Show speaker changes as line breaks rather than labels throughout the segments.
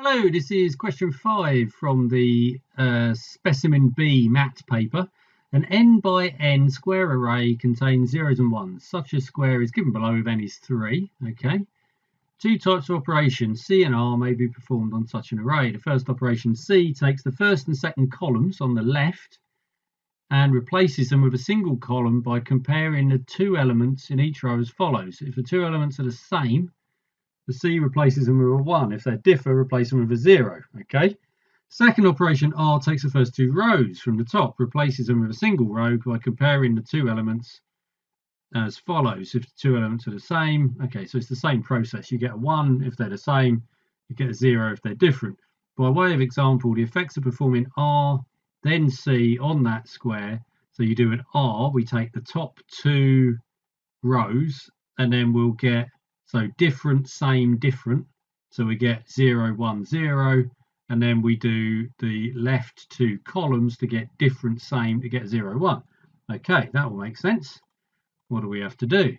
Hello, this is question 5 from the Specimen B MAT paper. An n by n square array contains zeros and ones. Such a square is given below if n is 3. Okay. Two types of operations, C and R, may be performed on such an array. The first operation, C, takes the first and second columns on the left and replaces them with a single column by comparing the two elements in each row as follows. If the two elements are the same, the C replaces them with a 1. If they differ, replace them with a 0. Okay. Second operation, R, takes the first two rows from the top, replaces them with a single row by comparing the two elements as follows. If the two elements are the same, okay, so it's the same process. You get a 1 if they're the same, you get a 0 if they're different. By way of example, the effects of performing R, then C on that square. So you do an R, we take the top two rows, and then we'll get, so different, same, different. So we get 0, 1, 0. And then we do the left two columns to get different, same, to get 0, 1. Okay, that will make sense. What do we have to do?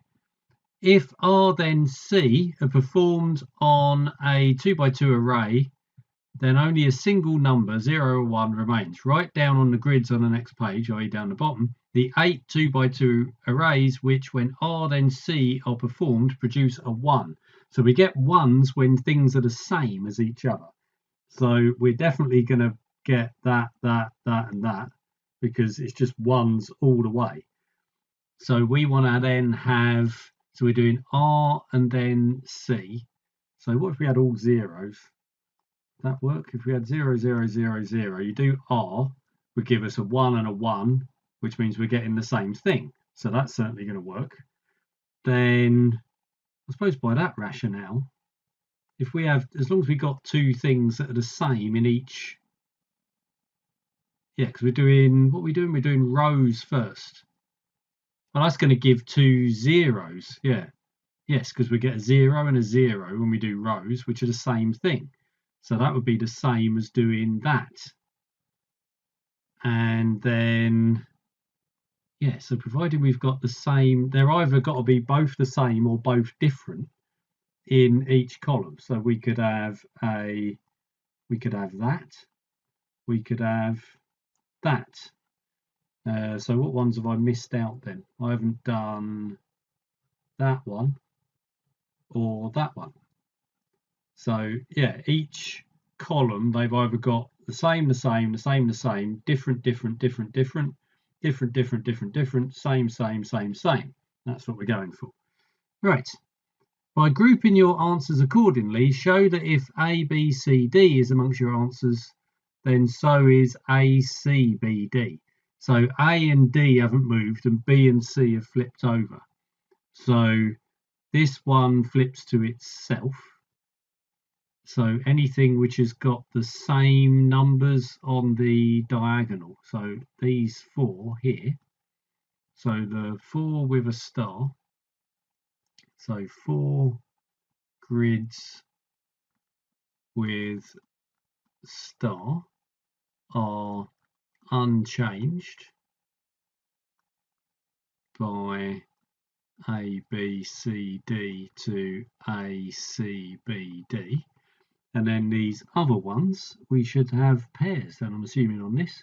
If R then C are performed on a 2 by 2 array, then only a single number, 0 or 1, remains. Write down on the grids on the next page, i.e. down the bottom, the 8 2 by 2 arrays which, when R then C are performed, produce a 1. So we get ones when things are the same as each other. So we're definitely going to get that, and that, because it's just ones all the way. So we want to then have, so we're doing R and then C. So what if we had all zeros? Would that work? If we had 0, 0, 0, 0, you do R, would give us a 1 and a 1, which means we're getting the same thing. So that's certainly going to work. Then, I suppose by that rationale, if we have, as long as we got two things that are the same in each, yeah, because we're doing, what are we doing? We're doing rows first. Well, that's going to give two zeros, yeah. Yes, because we get a 0 and a 0 when we do rows, which are the same thing. So that would be the same as doing that. And then, yeah, so provided we've got the same, they're either got to be both the same or both different in each column. So we could have that, we could have that. So what ones have I missed out then? I haven't done that one or that one. So yeah, each column they've either got the same, different, same. That's what we're going for. Right. By grouping your answers accordingly, show that if A, B, C, D is amongst your answers, then so is A, C, B, D. So A and D haven't moved and B and C have flipped over. So this one flips to itself. So anything which has got the same numbers on the diagonal. So these 4 here. So the 4 with a star. So 4 grids with star are unchanged by A, B, C, D to A, C, B, D. And then these other ones, we should have pairs, then I'm assuming on this.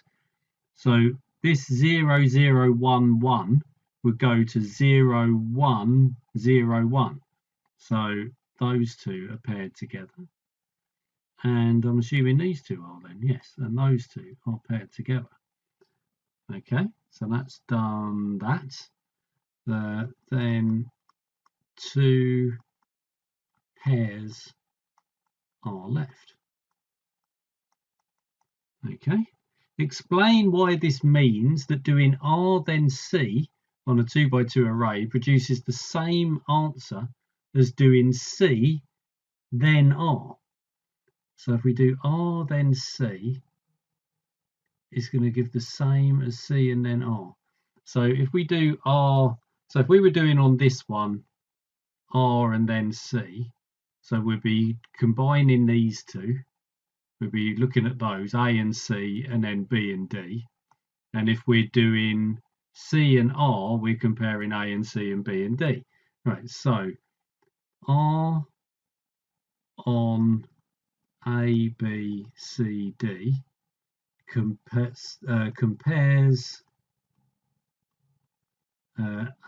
So this 0, 0, 1, 1 would go to 0, 1, 0, 1. So those two are paired together. And I'm assuming these two are then, yes, and those two are paired together. Okay, so that's done that. Then two pairs are left. Okay, explain why this means that doing R then C on a 2 by 2 array produces the same answer as doing C then R. So if we do R then C, it's going to give the same as C and then R. So if we do R, so if we were doing on this one R and then C, so we'd be combining these two. We'll be looking at those, A and C, and then B and D. And if we're doing C and R, we're comparing A and C and B and D. Right, so R on A, B, C, D compares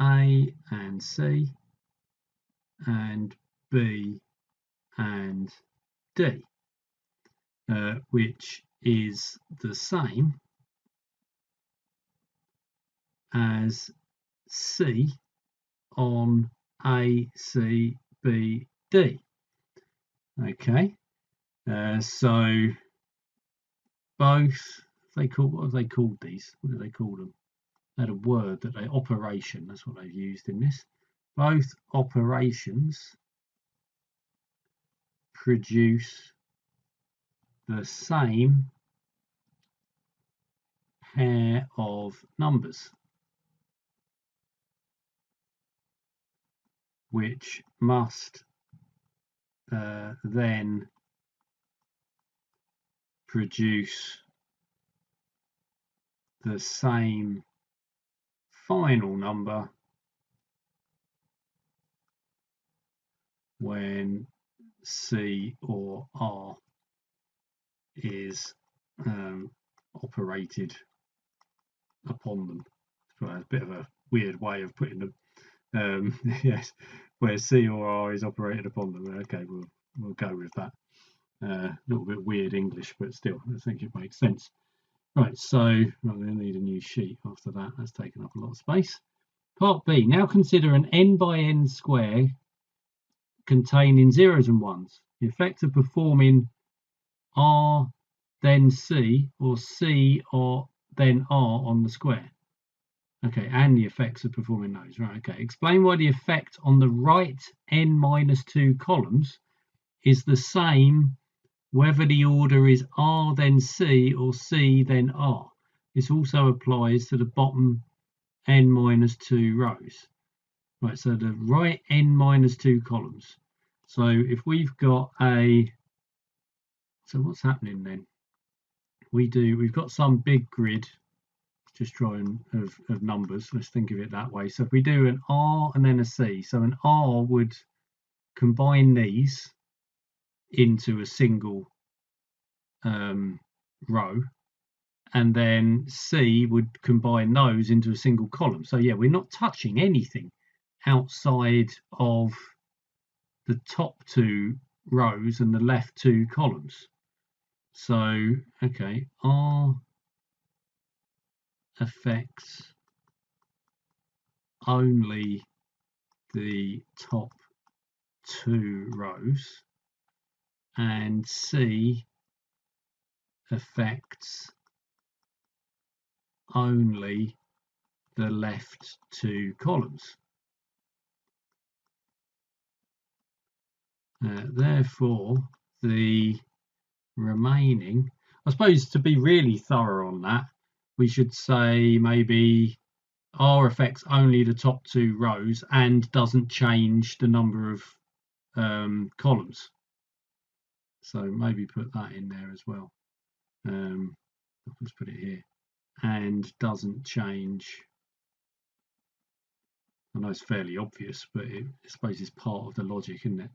A and C and B and D, which is the same as C on A, C, B, D. Okay, so both, what have they called these? What do they call them? They had a word that they, operation, that's what they've used in this. Both operations produce the same pair of numbers, which must then produce the same final number when C or R is operated upon them. So that's a bit of a weird way of putting them. Yes, where C or R is operated upon them. Okay, we'll go with that. A little bit weird English, but still, I think it makes sense. Right, so I'm going to need a new sheet after that. That's taken up a lot of space. Part B. Now consider an n by n square containing zeros and ones. The effect of performing R then C or C or then R on the square. Okay, and the effects of performing those. Right, okay. Explain why the effect on the right n minus 2 columns is the same whether the order is R then C or C then R. This also applies to the bottom n minus 2 rows. Right, so the right n minus 2 columns. So if we've got so what's happening then? We've got some big grid, just drawing of numbers. Let's think of it that way. So if we do an R and then a C, so an R would combine these into a single row, and then C would combine those into a single column. So yeah, we're not touching anything outside of the top 2 rows and the left 2 columns. So okay, R affects only the top 2 rows, and C affects only the left 2 columns. Therefore, the remaining, I suppose to be really thorough on that, we should say maybe R affects only the top 2 rows and doesn't change the number of columns. So maybe put that in there as well. Let's put it here. And doesn't change. I know it's fairly obvious, but I suppose it's part of the logic, isn't it?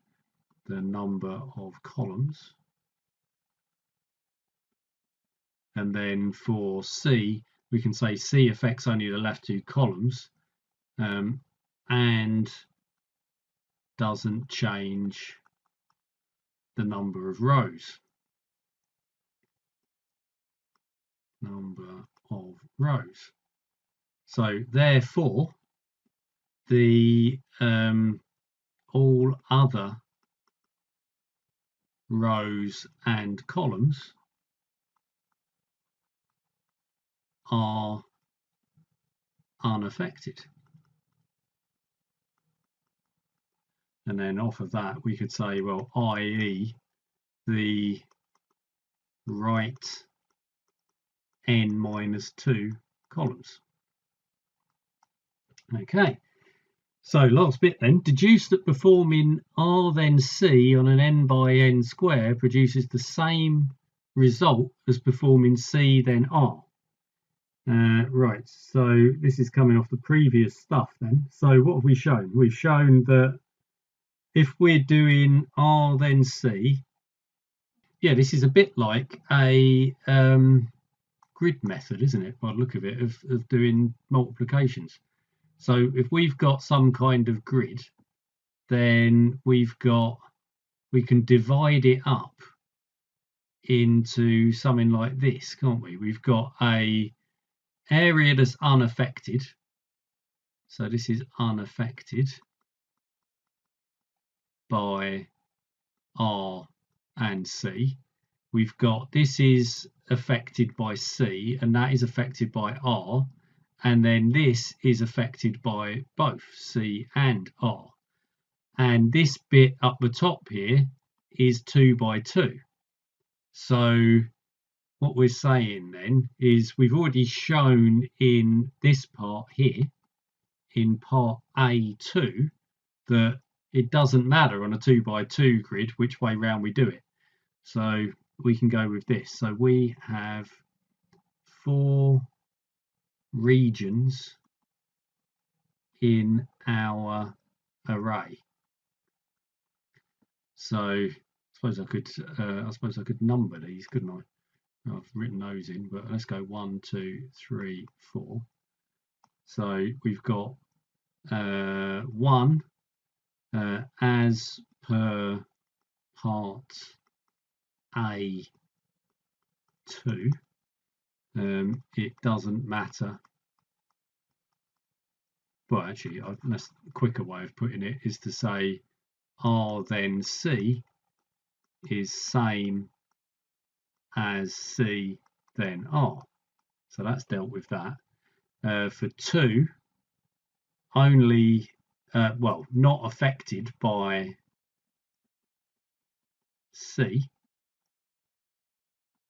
The number of columns. And then for C, we can say C affects only the left 2 columns and doesn't change the number of rows. Number of rows. So therefore, the all other rows and columns are unaffected. And then off of that, we could say, well, i.e. the right n minus 2 columns. Okay, so last bit then. Deduce that performing R then C on an n by n square produces the same result as performing C then R. Right, so this is coming off the previous stuff then. So what have we shown? We've shown that if we're doing R then C, yeah, this is a bit like a grid method, isn't it, by the look of it, of doing multiplications. So if we've got some kind of grid, then we can divide it up into something like this, can't we? We've got a area that's unaffected. So this is unaffected by R and C. We've got this is affected by C, and that is affected by R, and then this is affected by both C and R. And this bit up the top here is 2 by 2. So what we're saying then is we've already shown in this part here, in part A2, that it doesn't matter on a 2 by 2 grid which way round we do it. So we can go with this. So we have 4 regions in our array. So I suppose I could number these, couldn't I? I've written those in, but let's go 1, 2, 3, 4. So we've got 1 as per part A2. It doesn't matter. Well, actually, that's a quicker way of putting it is to say R then C is same as C then R. So that's dealt with that. For 2, only, well, not affected by C.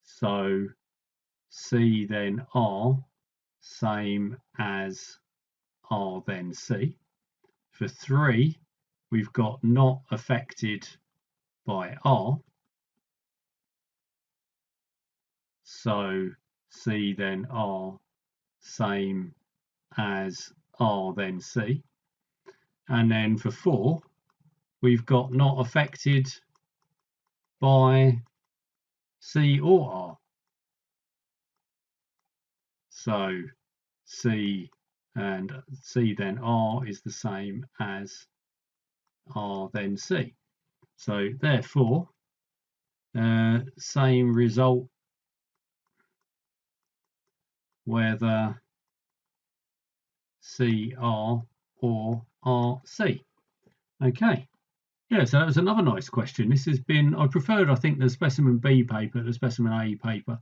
So C then R, same as R then C. For 3, we've got not affected by R. So C then R, same as R then C. And then for 4, we've got not affected by C or R. So C and C then R is the same as R then C. So therefore, same result whether CR or RC. Okay. Yeah, so that was another nice question. This has been, I preferred, I think, the Specimen B paper, the Specimen A paper.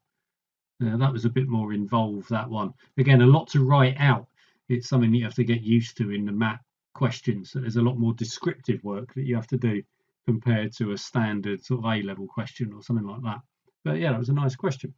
That was a bit more involved, that one. Again, a lot to write out. It's something you have to get used to in the MAT questions. So there's a lot more descriptive work that you have to do compared to a standard sort of A-level question or something like that. But yeah, that was a nice question.